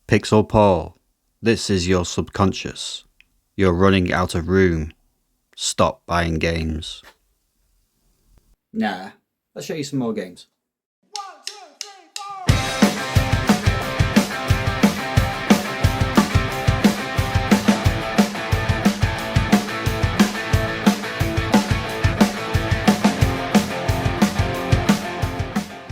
PixelPaul, this is your subconscious. You're running out of room. Stop buying games. Nah, let's show you some more games.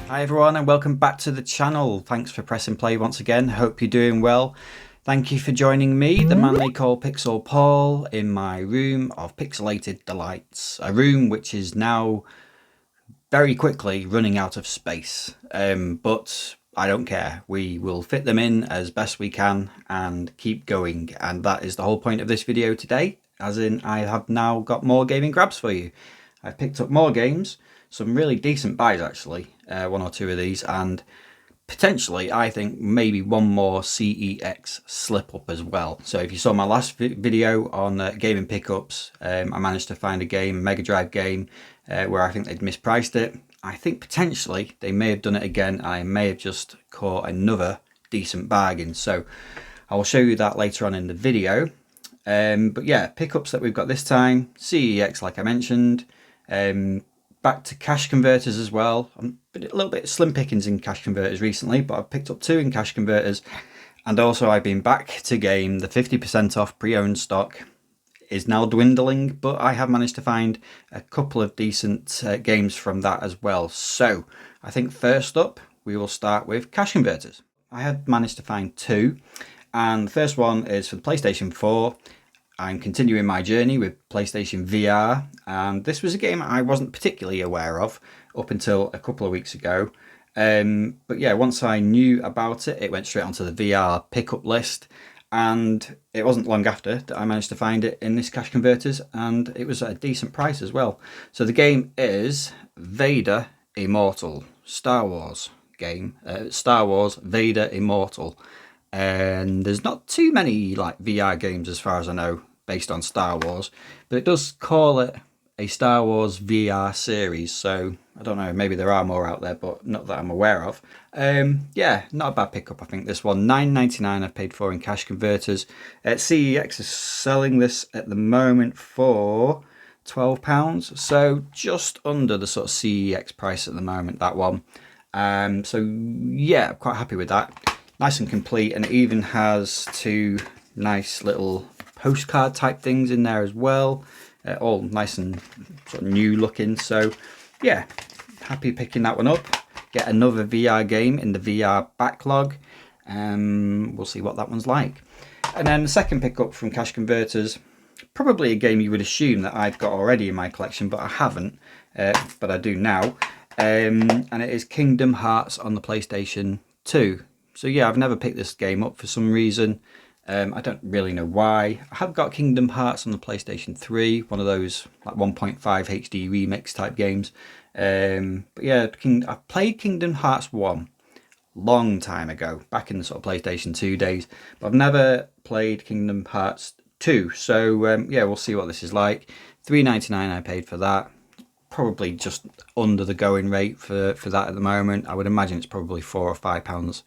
Hi everyone and welcome back to the channel. Thanks for pressing play once again. Hope you're doing well. Thank you for joining me, the man they call PixelPaul, in my room of pixelated delights. A room which is now very quickly running out of space. But I don't care. We will fit them in as best we can and keep going. And that is the whole point of this video today. As in, I have now got more gaming grabs for you. I've picked up more games. Some really decent buys actually, one or two of these, and potentially I think maybe one more CEX slip up as well. So if you saw my last video on gaming pickups, I managed to find a game, a Mega Drive game, where I think they'd mispriced it. I think potentially they may have done it again. I may have just caught another decent bargain. So I will show you that later on in the video. But yeah, pickups that we've got this time, CEX like I mentioned. Back to cash converters as well. I'm a little bit slim pickings in cash converters recently, but I've picked up two in cash converters. And also I've been back to game. The 50% off pre-owned stock is now dwindling, but I have managed to find a couple of decent games from that as well. So I think first up, we will start with cash converters. I have managed to find two. And the first one is for the PlayStation 4. I'm continuing my journey with PlayStation VR, and this was a game I wasn't particularly aware of up until a couple of weeks ago. But yeah, once I knew about it, it went straight onto the VR pickup list, and it wasn't long after that I managed to find it in this cash converters, and it was at a decent price as well. So the game is Vader Immortal, Star Wars game, Star Wars Vader Immortal. And there's not too many like VR games as far as I know based on Star Wars, but it does call it a Star Wars VR series, so I don't know, maybe there are more out there, but not that I'm aware of. Yeah, not a bad pickup. I think this one, $9.99 I've paid for in cash converters. CEX is selling this at the moment for £12, so just under the sort of CEX price at the moment, that one. So yeah, I'm quite happy with that. Nice and complete, and it even has two nice little postcard type things in there as well, all nice and sort of new looking. So yeah, happy picking that one up. Get another VR game in the VR backlog, and we'll see what that one's like. And then the second pickup from cash converters, probably a game you would assume that I've got already in my collection, but I haven't, but I do now, and it is Kingdom Hearts on the PlayStation 2. So yeah, I've never picked this game up for some reason. I don't really know why. I have got Kingdom Hearts on the PlayStation 3, one of those like 1.5 HD remix type games. But yeah, I played Kingdom Hearts 1 long time ago, back in the sort of PlayStation 2 days. But I've never played Kingdom Hearts 2. So yeah, we'll see what this is like. $3.99 I paid for that. Probably just under the going rate for that at the moment. I would imagine it's probably £4 or £5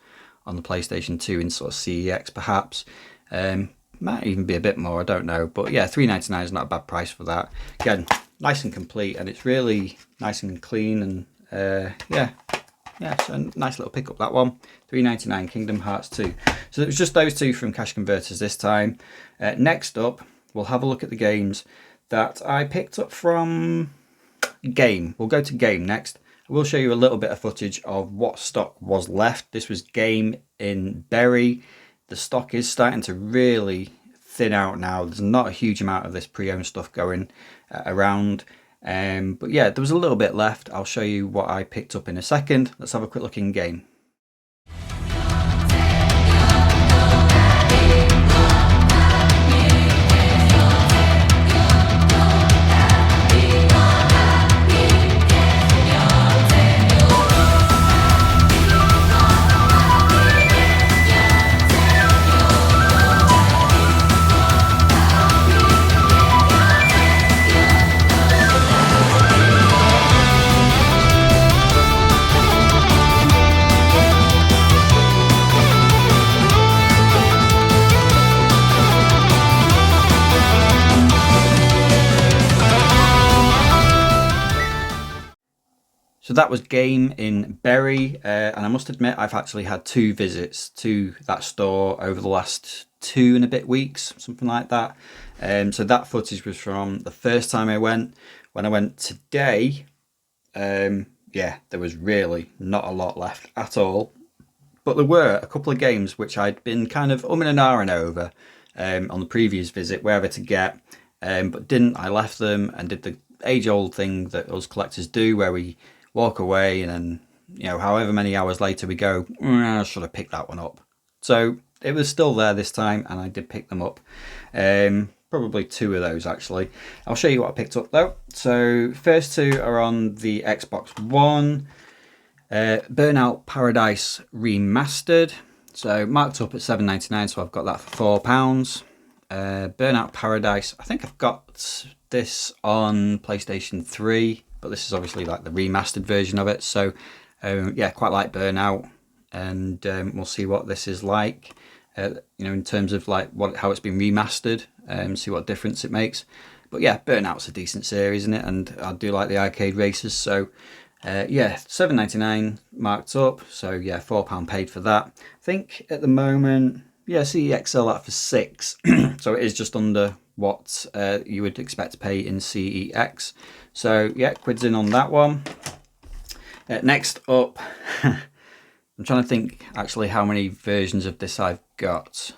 on the PlayStation 2 in sort of CEX perhaps. Might even be a bit more, I don't know. But yeah, $3.99 is not a bad price for that. Again, nice and complete, and it's really nice and clean, and yeah, so a nice little pickup, that one. $3.99 Kingdom Hearts 2. So it was just those two from cash converters this time. Next up, we'll have a look at the games that I picked up from Game. We'll go to Game next. I will show you a little bit of footage of what stock was left. This was Game in Bury. The stock is starting to really thin out now. There's not a huge amount of this pre-owned stuff going around. But yeah, there was a little bit left. I'll show you what I picked up in a second. Let's have a quick look in Game. that was Game in Bury, and I must admit I've actually had 2 visits to that store over the last 2 and a bit weeks, something like that. So that footage was from the first time I went. When I went today, yeah, there was really not a lot left at all. But there were a couple of games which I'd been kind of umming and ahhing over on the previous visit, wherever to get, but didn't. I left them and did the age-old thing that us collectors do, where we walk away and then, you know, however many hours later we go, I should have picked that one up. So it was still there this time, and I did pick them up. Probably 2 of those actually. I'll show you what I picked up though. So first 2 are on the Xbox One. Burnout Paradise Remastered. So marked up at $7.99, so I've got that for £4. Burnout Paradise, I think I've got this on PlayStation 3, but this is obviously like the remastered version of it. So yeah, quite like Burnout, and we'll see what this is like, you know, in terms of like how it's been remastered, see what difference it makes. But yeah, Burnout's a decent series, isn't it? And I do like the arcade races, so yeah, $7.99 marked up, so yeah, £4 paid for that. I think at the moment, yeah, CEX sell that for £6, so it is just under what you would expect to pay in CEX. So yeah, quids in on that one. Next up, I'm trying to think actually how many versions of this I've got.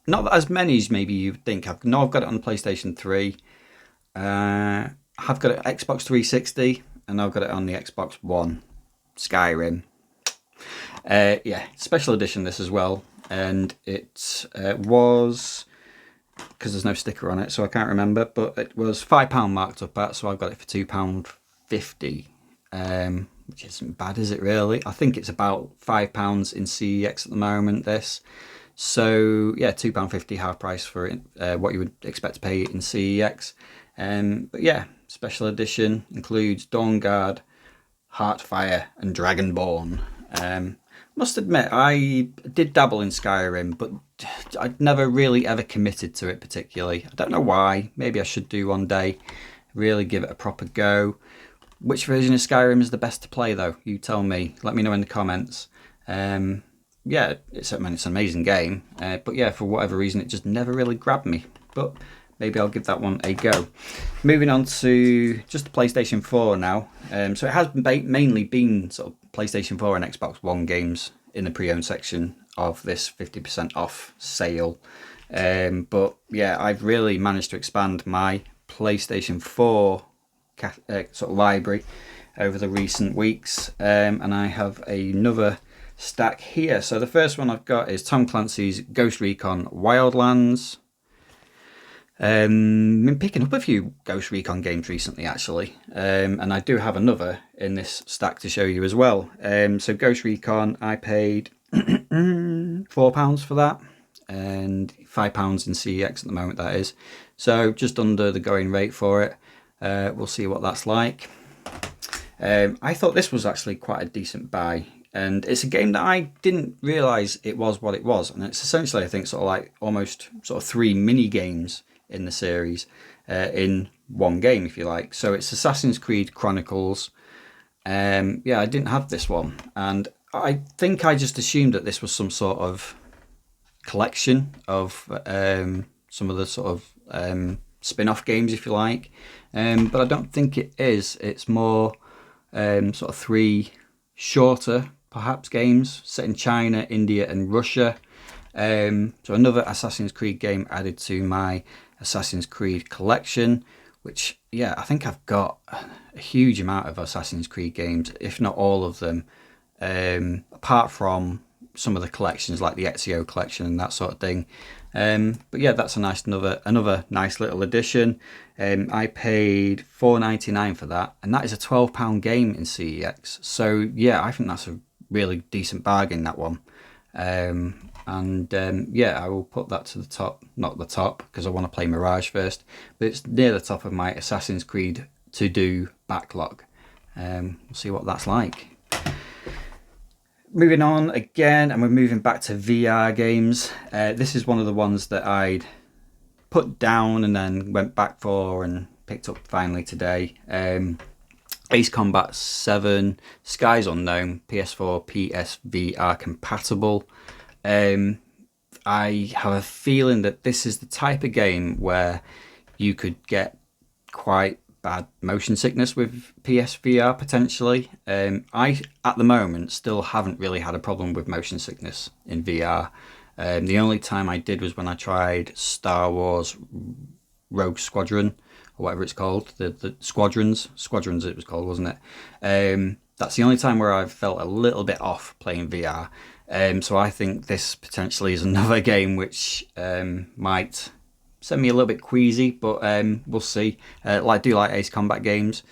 Not as many as maybe you'd think. I've got it on the PlayStation 3. I've got it on Xbox 360. And I've got it on the Xbox One. Skyrim. Yeah, special edition this as well. And it was, because there's no sticker on it, so I can't remember, but it was £5 marked up at, so I got it for £2.50. Which isn't bad, is it really? I think it's about £5 in CEX at the moment, this. So yeah, £2.50 half price for it, what you would expect to pay in CEX. But yeah, special edition includes Dawnguard, Heartfire and Dragonborn. Must admit, I did dabble in Skyrim, but I'd never really ever committed to it particularly. I don't know why. Maybe I should do one day, really give it a proper go. Which version of Skyrim is the best to play though? You tell me. Let me know in the comments. Yeah, it's an amazing game, but yeah, for whatever reason, it just never really grabbed me. But maybe I'll give that one a go. Moving on to just the PlayStation 4 now. So it has mainly been sort of PlayStation 4 and Xbox One games in the pre-owned section of this 50% off sale. But yeah, I've really managed to expand my PlayStation 4 sort of library over the recent weeks, and I have another stack here. So the first one I've got is Tom Clancy's Ghost Recon Wildlands. Been picking up a few Ghost Recon games recently actually, and I do have another in this stack to show you as well. So Ghost Recon, I paid £4 for that, and £5 in CEX at the moment, that is. So just under the going rate for it. We'll see what that's like. I thought this was actually quite a decent buy, and it's a game that I didn't realise it was what it was, and it's essentially, I think, sort of like almost sort of 3 mini games in the series in one game, if you like. So it's Assassin's Creed Chronicles. Yeah, I didn't have this one, and I think I just assumed that this was some sort of collection of some of the sort of spin-off games, if you like, but I don't think it is. It's more sort of 3 shorter perhaps games set in China, India and Russia. So another Assassin's Creed game added to my Assassin's Creed collection, which, yeah, I think I've got a huge amount of Assassin's Creed games, if not all of them, apart from some of the collections like the Ezio collection and that sort of thing. But yeah, that's a nice another nice little addition. I paid $4.99 for that, and that is a £12 game in CEX. So yeah, I think that's a really decent bargain, that one. Yeah, I will put that to the top, not the top because I want to play Mirage first, but it's near the top of my Assassin's Creed to do backlog. We'll see what that's like. Moving on again, and we're moving back to VR games. This is one of the ones that I'd put down and then went back for and picked up finally today. Ace Combat 7, Skies Unknown, PS4, PSVR compatible. I have a feeling that this is the type of game where you could get quite bad motion sickness with PSVR potentially. I, at the moment, still haven't really had a problem with motion sickness in VR. The only time I did was when I tried Star Wars Rogue Squadron, or whatever it's called, the Squadrons it was called, wasn't it? That's the only time where I've felt a little bit off playing VR. So I think this potentially is another game which might send me a little bit queasy, but we'll see. I do like Ace Combat games,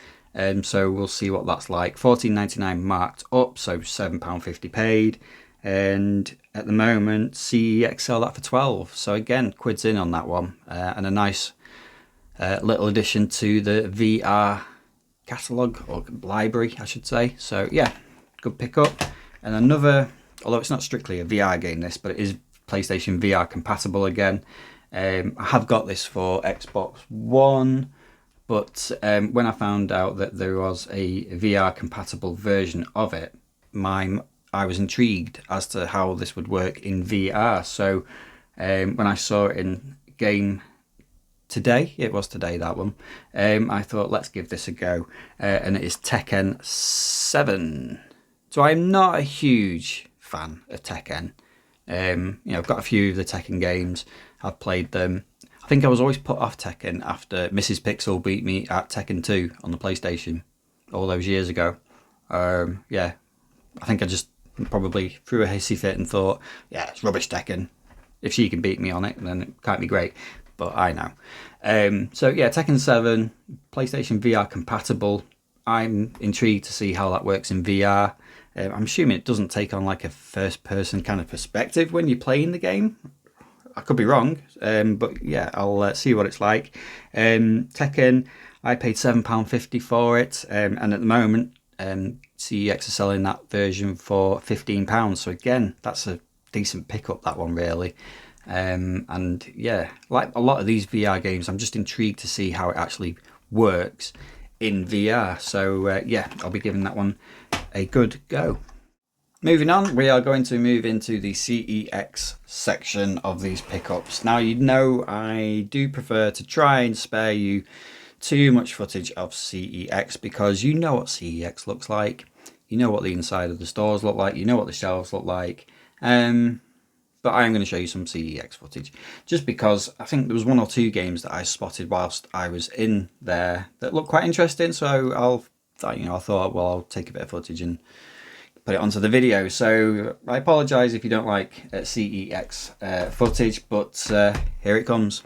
so we'll see what that's like. $14.99 marked up, so £7.50 paid, and at the moment CEX sell that for 12. So again, quids in on that one, and a nice little addition to the VR catalogue, or library I should say. So yeah, good pickup. And another, although it's not strictly a VR game this, but it is PlayStation VR compatible again. I have got this for Xbox One, but when I found out that there was a VR compatible version of it, I was intrigued as to how this would work in VR. So when I saw it in game today, it was today, that one, I thought, let's give this a go, and it is Tekken 7. So I'm not a huge fan of Tekken. I've got a few of the Tekken games. I've played them. I think I was always put off Tekken after Mrs. Pixel beat me at Tekken 2 on the PlayStation all those years ago. I think I just probably threw a hissy fit and thought, yeah, it's rubbish Tekken. If she can beat me on it, then it can't be great. But I know. Tekken 7, PlayStation VR compatible. I'm intrigued to see how that works in VR. I'm assuming it doesn't take on like a first-person kind of perspective when you're playing the game. I could be wrong, but yeah, I'll see what it's like. Tekken, I paid £7.50 for it, and at the moment, CEX are selling that version for £15. So again, that's a decent pickup, that one really. And yeah, like a lot of these VR games, I'm just intrigued to see how it actually works in VR. So I'll be giving that one a good go. Moving on, we are going to move into the CEX section of these pickups. Now, you know I do prefer to try and spare you too much footage of CEX, because you know what CEX looks like, you know what the inside of the stores look like, you know what the shelves look like, but I am going to show you some CEX footage, just because I think there was one or two games that I spotted whilst I was in there that looked quite interesting. So I thought, well, I'll take a bit of footage and put it onto the video. So I apologise if you don't like CEX footage, but here it comes.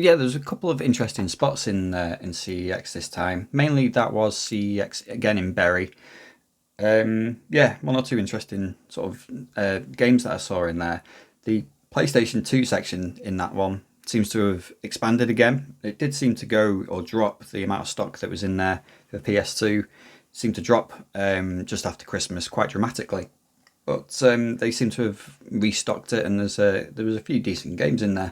yeah, there's a couple of interesting spots in CEX this time. Mainly that was CEX again in Bury. Yeah, one or two interesting sort of games that I saw in there. The PlayStation 2 section in that one seems to have expanded again. It did seem to go or drop the amount of stock that was in there for PS2. Seemed to drop just after Christmas quite dramatically. But they seem to have restocked it, and there was a few decent games in there.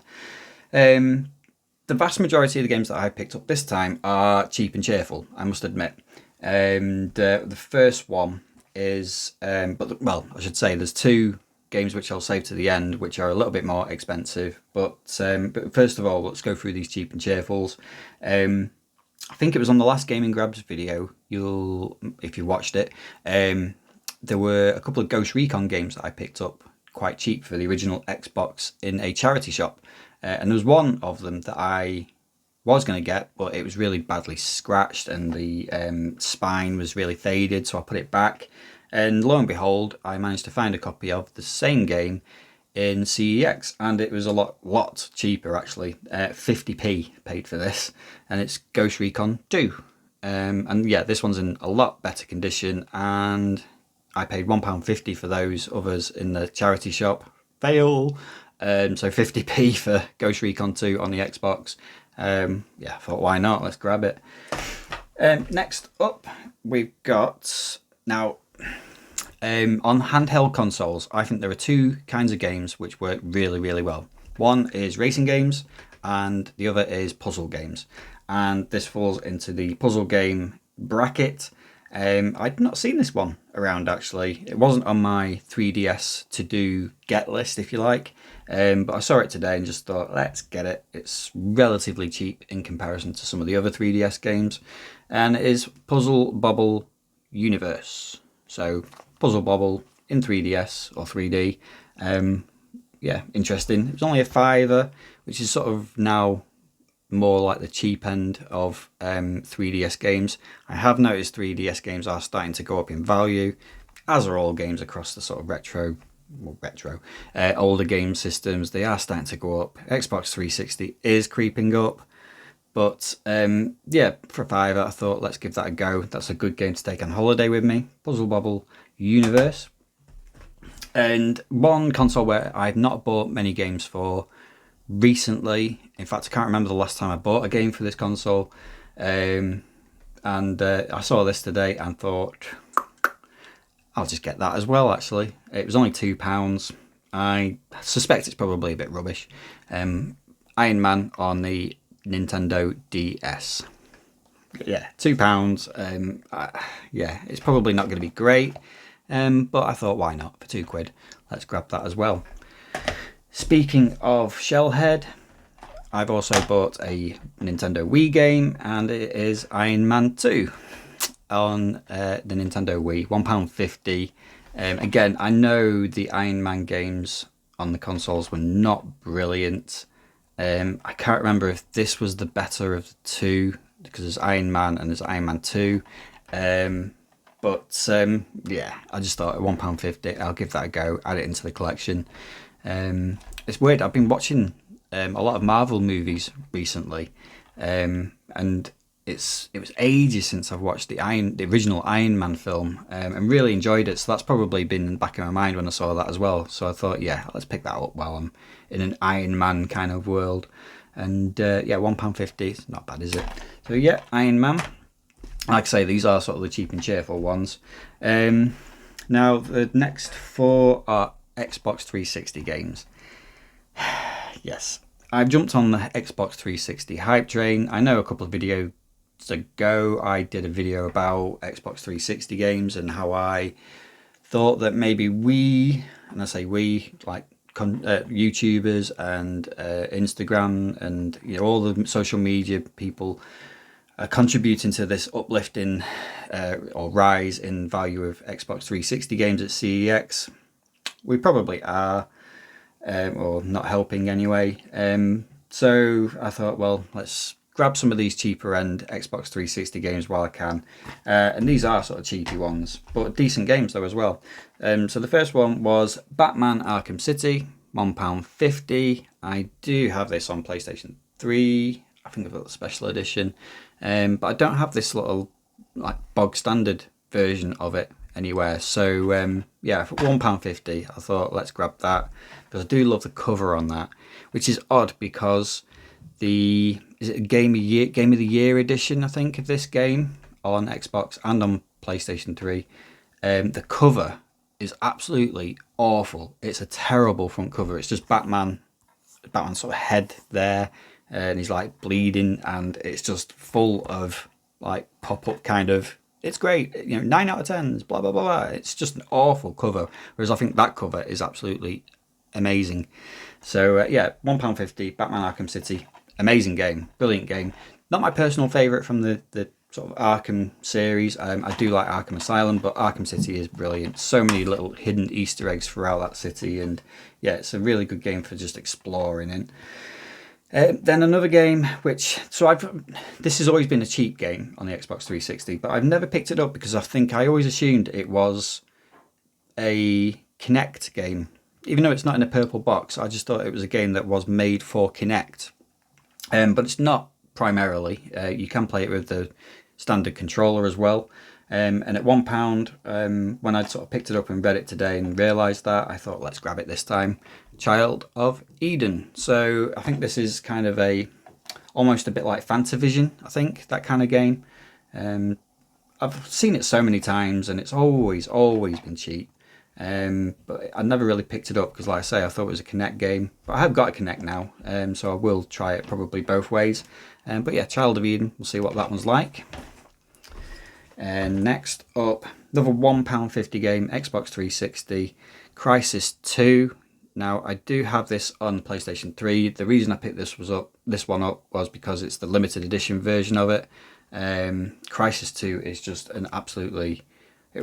The vast majority of the games that I picked up this time are cheap and cheerful, I must admit. The first one is, well, I should say there's two games which I'll save to the end, which are a little bit more expensive. But first of all, let's go through these cheap and cheerfuls. I think it was on the last Gaming Grabs video, if you watched it, there were a couple of Ghost Recon games that I picked up quite cheap for the original Xbox in a charity shop. And there was one of them that I was going to get, but it was really badly scratched and the spine was really faded, so I put it back. And lo and behold, I managed to find a copy of the same game in CEX, and it was a lot cheaper actually. 50p paid for this, and it's Ghost Recon 2. And yeah, this one's in a lot better condition, and I paid £1.50 for those others in the charity shop. Fail! So 50p for Ghost Recon 2 on the Xbox. Yeah, I thought, why not? Let's grab it. Next up, we've got... Now, on handheld consoles, I think there are two kinds of games which work really, really well. One is racing games, and the other is puzzle games. And this falls into the puzzle game bracket. I'd not seen this one around actually. It wasn't on my 3DS to do get list, if you like, but I saw it today and just thought, let's get it. It's relatively cheap in comparison to some of the other 3DS games, and it is Puzzle Bobble Universe. So Puzzle Bobble in 3DS or 3D. Yeah, interesting. It was only a £5, which is sort of now more like the cheap end of 3DS games. I have noticed 3DS games are starting to go up in value, as are all games across the sort of older game systems. They are starting to go up. Xbox 360 is creeping up, but yeah, for a £5 I thought, let's give that a go. That's a good game to take on holiday with me. Puzzle Bobble Universe. And one console where I've not bought many games for recently, in fact I can't remember the last time I bought a game for this console, and I saw this today and thought, I'll just get that as well. Actually, it was only £2. I suspect it's probably a bit rubbish. Iron Man on the Nintendo DS. Yeah, £2. Yeah, it's probably not going to be great, but I thought, why not? For £2, let's grab that as well. Speaking of Shellhead, I've also bought a Nintendo Wii game, and it is Iron Man 2 on the Nintendo Wii, £1.50. Again, I know the Iron Man games on the consoles were not brilliant. I can't remember if this was the better of the two, because there's Iron Man and there's Iron Man 2. But yeah, I just thought at £1.50, I'll give that a go, add it into the collection. It's weird, I've been watching a lot of Marvel movies recently, and it was ages since I've watched the original Iron Man film, and really enjoyed it. So that's probably been in the back of my mind when I saw that as well. So I thought, yeah, let's pick that up while I'm in an Iron Man kind of world. And yeah, £1.50, it's not bad, is it? So yeah, Iron Man. Like I say, these are sort of the cheap and cheerful ones. Now the next four are Xbox 360 games. Yes, I've jumped on the Xbox 360 hype train. I know a couple of videos ago I did a video about Xbox 360 games and how I thought that maybe we, and I say we, like YouTubers and Instagram and all the social media people are contributing to this uplifting or rise in value of Xbox 360 games at CEX. We probably are, or not helping anyway. So I thought, well, let's grab some of these cheaper end Xbox 360 games while I can. And these are sort of cheapy ones, but decent games though as well. So the first one was Batman Arkham City, £1.50. I do have this on PlayStation 3. I think I've got the special edition, but I don't have this little like bog standard version of it anywhere. So yeah, for £1.50, I thought let's grab that because I do love the cover on that, which is odd because is it a game of the year edition, I think, of this game on Xbox and on PlayStation 3. The cover is absolutely awful. It's a terrible front cover. It's just Batman's sort of head there, and he's like bleeding, and it's just full of like pop-up kind of. It's great, 9 out of 10s, blah blah blah blah. It's just an awful cover. Whereas I think that cover is absolutely amazing. So yeah, £1.50, Batman Arkham City, amazing game, brilliant game. Not my personal favourite from the sort of Arkham series. I do like Arkham Asylum, but Arkham City is brilliant. So many little hidden Easter eggs throughout that city, and yeah, it's a really good game for just exploring in. Then another game which, this has always been a cheap game on the Xbox 360, but I've never picked it up because I always assumed it was a Kinect game. Even though it's not in a purple box, I just thought it was a game that was made for Kinect. But it's not primarily. You can play it with the standard controller as well. And at £1, when I'd sort of picked it up and read it today and realised that, I thought, let's grab it this time. Child of Eden. So I think this is kind of almost a bit like Fantavision, I think, that kind of game. I've seen it so many times and it's always been cheap. But I never really picked it up because, like I say, I thought it was a Kinect game. But I have got a Kinect now, so I will try it probably both ways. But yeah, Child of Eden, we'll see what that one's like. And next up, another £1.50 game, Xbox 360, Crisis 2. Now, I do have this on PlayStation 3. The reason I picked this one up was because it's the limited edition version of it. Crisis 2 is just it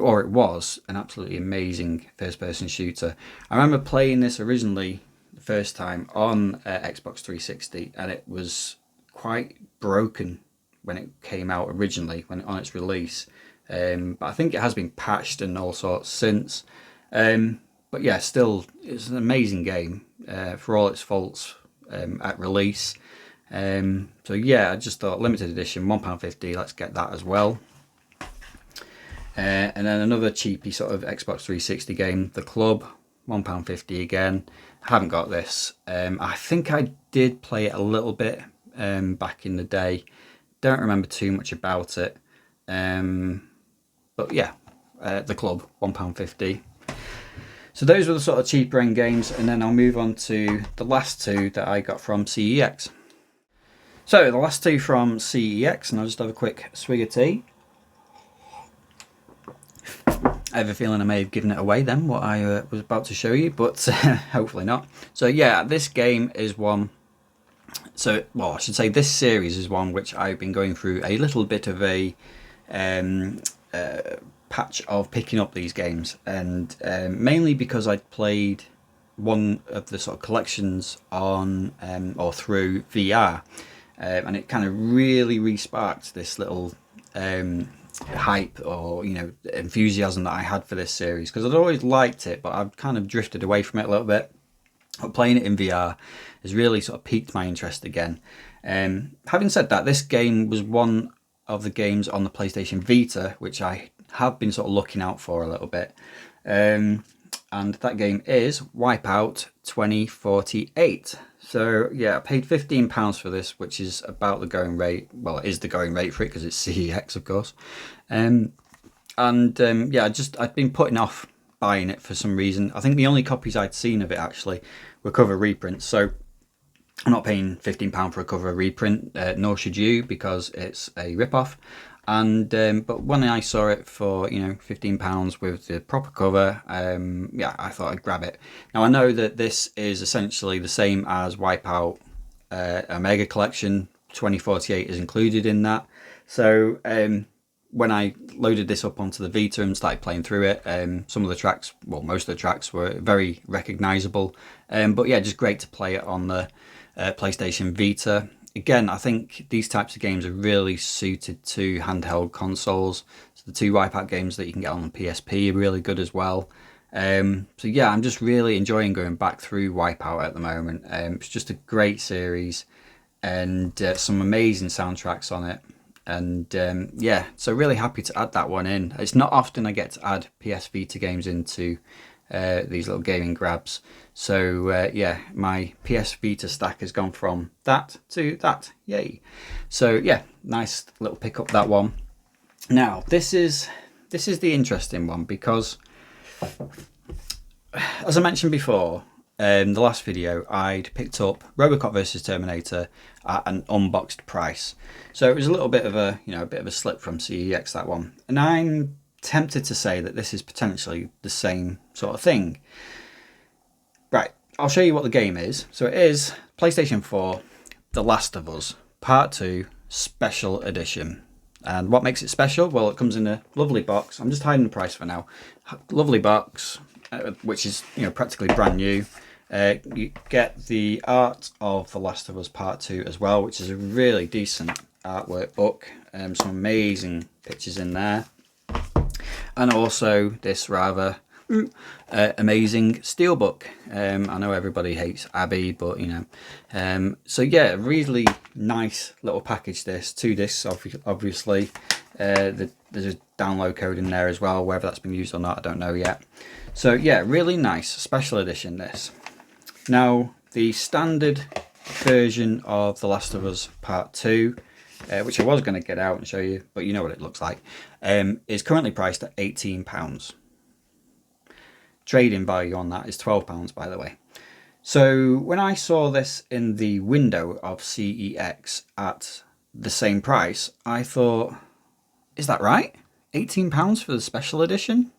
was an absolutely amazing first-person shooter. I remember playing this originally the first time on Xbox 360, and it was quite broken when it came out originally, on its release. But I think it has been patched and all sorts since. But yeah, still, it's an amazing game for all its faults at release. So yeah, I just thought limited edition, £1.50, let's get that as well. And then another cheapy sort of Xbox 360 game, The Club, £1.50 again. I haven't got this. I think I did play it a little bit back in the day. Don't remember too much about it. But yeah, The Club, £1.50. So those were the sort of cheaper end games, and then I'll move on to the last two that I got from CEX. So the last two from CEX, and I'll just have a quick swig of tea. I have a feeling I may have given it away then, what I was about to show you, but hopefully not. So yeah, this game is one... I should say this series is one which I've been going through a little bit of a patch of picking up these games, and mainly because I'd played one of the sort of collections on or through VR, and it kind of really re-sparked this little hype or enthusiasm that I had for this series, because I'd always liked it, but I've kind of drifted away from it a little bit. But playing it in VR has really sort of piqued my interest again. Having said that, this game was one of the games on the PlayStation Vita which I have been sort of looking out for a little bit, and that game is Wipeout 2048. So yeah, I paid £15 for this, which is about the going rate. Well, it is the going rate for it because it's CEX, of course. Yeah, I'd been putting off buying it for some reason. I think the only copies I'd seen of it actually were cover reprints, so I'm not paying £15 for a cover reprint, nor should you, because it's a rip-off. And but when I saw it for £15 with the proper cover, yeah, I thought I'd grab it. Now I know that this is essentially the same as Wipeout Omega Collection. 2048 is included in that. So when I loaded this up onto the Vita and started playing through it, some of the tracks, well, most of the tracks were very recognisable. But yeah, just great to play it on the PlayStation Vita. Again, I think these types of games are really suited to handheld consoles. So the two Wipeout games that you can get on the PSP are really good as well. So yeah, I'm just really enjoying going back through Wipeout at the moment. It's just a great series. and some amazing soundtracks on it. And yeah, so really happy to add that one in. It's not often I get to add PS Vita games into these little gaming grabs. So yeah, my PS Vita stack has gone from that to that. Yay! So yeah, nice little pick up, that one. Now this is the interesting one, because as I mentioned before, the last video, I'd picked up Robocop vs Terminator at an unboxed price. So it was a little bit of a, a bit of a slip from CEX, that one. And I'm tempted to say that this is potentially the same sort of thing. Right, I'll show you what the game is. So it is PlayStation 4, The Last of Us Part 2 Special Edition. And what makes it special? Well, it comes in a lovely box. I'm just hiding the price for now. Lovely box, which is practically brand new. You get the art of The Last of Us Part 2 as well, which is a really decent artwork book. Some amazing pictures in there. And also this rather amazing steelbook. I know everybody hates Abby, but so yeah, really nice little package, this. 2 discs, obviously. There's a download code in there as well. Whether that's been used or not, I don't know yet. So yeah, really nice special edition, this. Now, the standard version of The Last of Us Part 2, which I was going to get out and show you, but you know what it looks like, is currently priced at £18. Trading value on that is £12, by the way. So when I saw this in the window of CEX at the same price, I thought, is that right? £18 for the special edition?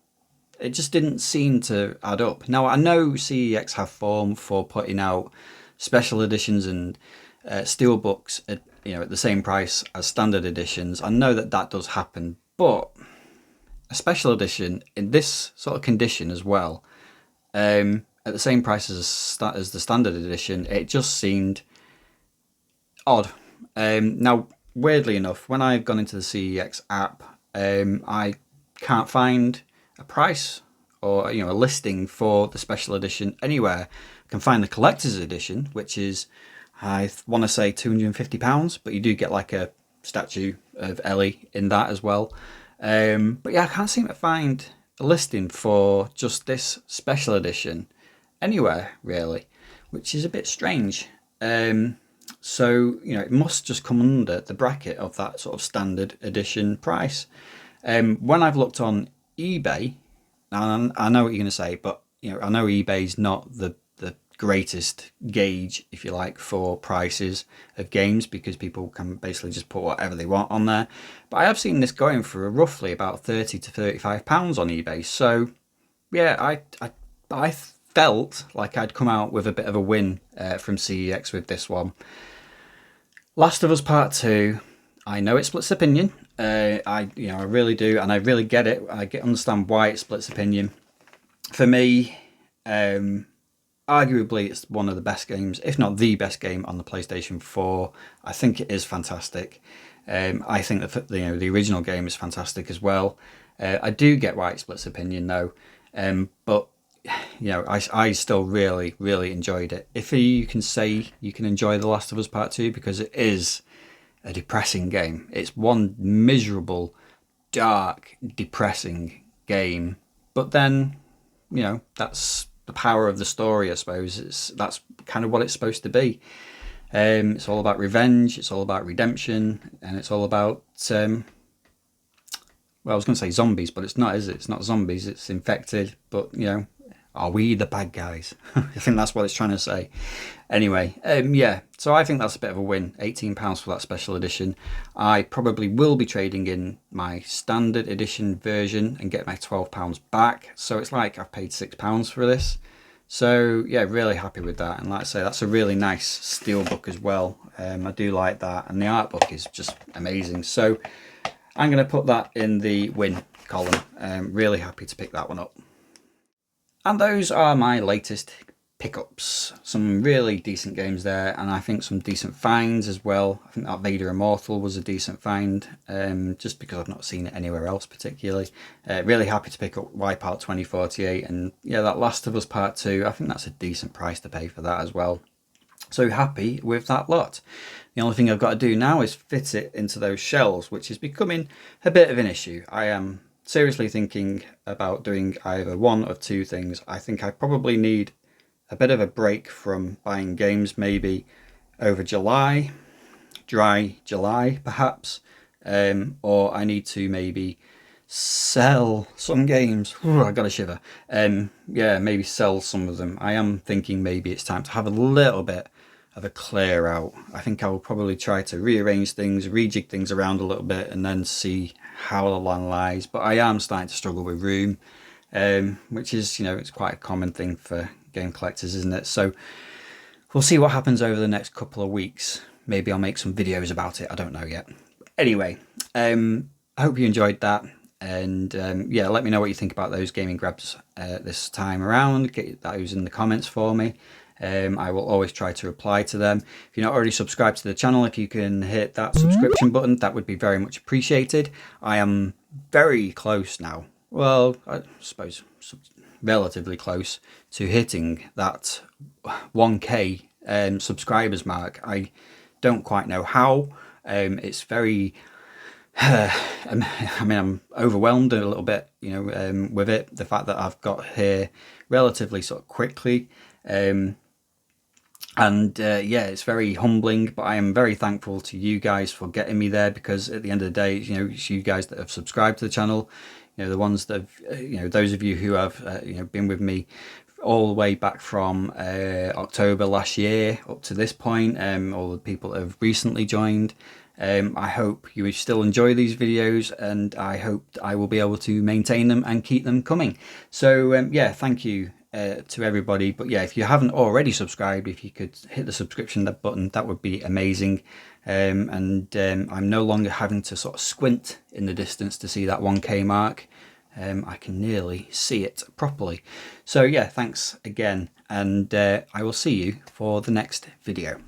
It just didn't seem to add up. Now, I know CEX have form for putting out special editions and steelbooks at the same price as standard editions. I know that does happen, but a special edition in this sort of condition as well, at the same price as the standard edition, it just seemed odd. Now, weirdly enough, when I've gone into the CEX app, I can't find a price or a listing for the special edition anywhere. I can find the collector's edition, which is, I want to say, £250, but you do get like a statue of Ellie in that as well. But yeah, I can't seem to find a listing for just this special edition anywhere, really, which is a bit strange. So it must just come under the bracket of that sort of standard edition price. When I've looked on eBay, and I know what you're going to say, but I know eBay's not the greatest gauge, if you like, for prices of games, because people can basically just put whatever they want on there. But I have seen this going for roughly about £30 to £35 on eBay. So yeah, I felt like I'd come out with a bit of a win from CEX with this one. Last of Us Part 2. I know it splits opinion. I really do, and I really get it. I understand why it splits opinion. For me, arguably it's one of the best games, if not the best game on the PlayStation 4. I think it is fantastic. I think that the original game is fantastic as well. I do get why it splits opinion though, but I still really, really enjoyed it. If you can say you can enjoy The Last of Us Part 2, because it is a depressing game. It's one miserable, dark, depressing game. But then, that's the power of the story, I suppose. That's kind of what it's supposed to be. It's all about revenge. It's all about redemption, and it's all about well, I was going to say zombies, but it's not, is it? It's not zombies. It's infected. But are we the bad guys? I think that's what it's trying to say. Anyway, yeah, so I think that's a bit of a win. £18 for that special edition. I probably will be trading in my standard edition version and get my £12 back. So it's like I've paid £6 for this. So yeah, really happy with that. And like I say, that's a really nice steelbook as well. I do like that. And the art book is just amazing. So I'm going to put that in the win column. Really happy to pick that one up. And those are my latest pickups. Some really decent games there, and I think some decent finds as well. I think that Vader Immortal was a decent find, just because I've not seen it anywhere else particularly. Really happy to pick up Wipeout 2048, and yeah, that Last of Us Part 2, I think that's a decent price to pay for that as well. So happy with that lot. The only thing I've got to do now is fit it into those shells, which is becoming a bit of an issue. I am seriously thinking about doing either one of two things. I think I probably need a bit of a break from buying games, maybe over July, dry July perhaps, or I need to maybe sell some games. Ooh, I got a shiver. Yeah, maybe sell some of them. I am thinking maybe it's time to have a little bit of a clear out. I think I will probably try to rearrange things, rejig things around a little bit, and then see how the land lies. But I am starting to struggle with room, which is, you know, it's quite a common thing for game collectors, isn't it? So we'll see what happens over the next couple of weeks. Maybe I'll make some videos about it. I don't know yet. Anyway, I hope you enjoyed that. And yeah, let me know what you think about those gaming grabs this time around. Get those in the comments for me. I will always try to reply to them. If you're not already subscribed to the channel, if you can hit that subscription button, that would be very much appreciated. I am very close now. Well, I suppose relatively close to hitting that 1K subscribers mark. I don't quite know how. It's very... I mean, I'm overwhelmed a little bit, you know, with it. The fact that I've got here relatively sort of quickly. Yeah, it's very humbling, but I am very thankful to you guys for getting me there, because at the end of the day, you know, it's you guys that have subscribed to the channel, you know, the ones that have, you know, those of you who have, you know, been with me all the way back from October last year up to this point, all the people that have recently joined. I hope you still enjoy these videos, and I hope I will be able to maintain them and keep them coming. So yeah, thank you to everybody. But yeah, if you haven't already subscribed, if you could hit the subscription button, that would be amazing. I'm no longer having to sort of squint in the distance to see that 1K mark. I can nearly see it properly. So yeah, thanks again, and I will see you for the next video.